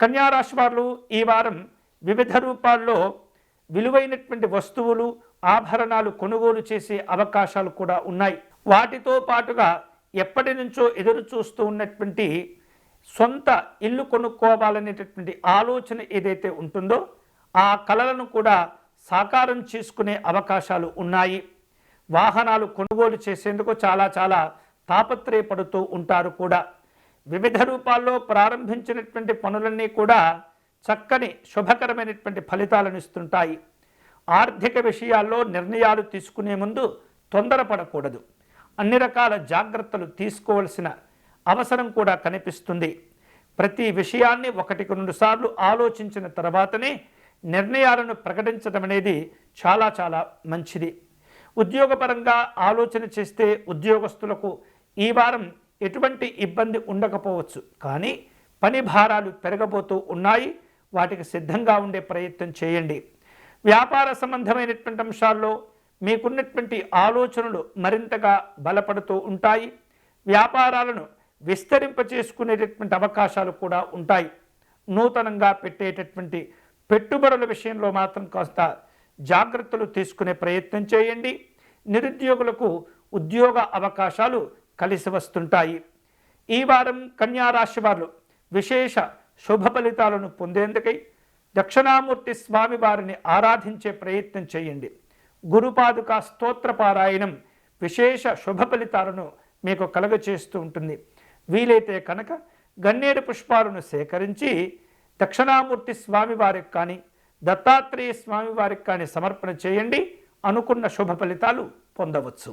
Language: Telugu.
కన్యా రాశి వారు ఈ వారం వివిధ రూపాల్లో విలువైనటువంటి వస్తువులు ఆభరణాలు కొనుగోలు చేసే అవకాశాలు కూడా ఉన్నాయి. వాటితో పాటుగా ఎప్పటి నుంచో ఎదురు చూస్తూ ఉన్నటువంటి సొంత ఇల్లు కొనుక్కోవాలనేటటువంటి ఆలోచన ఏదైతే ఉంటుందో ఆ కలలను కూడా సాకారం చేసుకునే అవకాశాలు ఉన్నాయి. వాహనాలు కొనుగోలు చేసేందుకు చాలా తాపత్రయపడుతూ ఉంటారు కూడా. వివిధ రూపాల్లో ప్రారంభించినటువంటి పనులన్నీ కూడా చక్కని శుభకరమైనటువంటి ఫలితాలను ఇస్తుంటాయి. ఆర్థిక విషయాల్లో నిర్ణయాలు తీసుకునే ముందు తొందరపడకూడదు. అన్ని రకాల జాగ్రత్తలు తీసుకోవాల్సిన అవసరం కూడా కనిపిస్తుంది. ప్రతి విషయాన్ని 1-2 సార్లు ఆలోచించిన తర్వాతనే నిర్ణయాలను ప్రకటించడం అనేది చాలా మంచిది. ఉద్యోగపరంగా ఆలోచన చేస్తే ఉద్యోగస్తులకు ఈ వారం ఎటువంటి ఇబ్బంది ఉండకపోవచ్చు, కానీ పని భారాలు పెరగబోతూ ఉన్నాయి. వాటికి సిద్ధంగా ఉండే ప్రయత్నం చేయండి. వ్యాపార సంబంధమైనటువంటి అంశాల్లో మీకున్నటువంటి ఆలోచనలు మరింతగా బలపడుతూ ఉంటాయి. వ్యాపారాలను విస్తరింపచేసుకునేటటువంటి అవకాశాలు కూడా ఉంటాయి. నూతనంగా పెట్టేటటువంటి పెట్టుబడుల విషయంలో మాత్రం కాస్త జాగ్రత్తలు తీసుకునే ప్రయత్నం చేయండి. నిరుద్యోగులకు ఉద్యోగ అవకాశాలు కలిసి వస్తుంటాయి. ఈ వారం కన్యా రాశి వారు విశేష శుభ ఫలితాలను పొందేందుకై దక్షిణామూర్తి స్వామి వారిని ఆరాధించే ప్రయత్నం చేయండి. గురుపాదుకా స్తోత్ర పారాయణం విశేష శుభ ఫలితాలను మీకు కలుగచేస్తూ ఉంటుంది. వీలైతే కనుక గన్నేరు పుష్పాలను సేకరించి దక్షిణామూర్తి స్వామి వారికి కానీ దత్తాత్రేయ స్వామి వారికి కానీ సమర్పణ చేయండి. అనుకున్న శుభ ఫలితాలు పొందవచ్చు.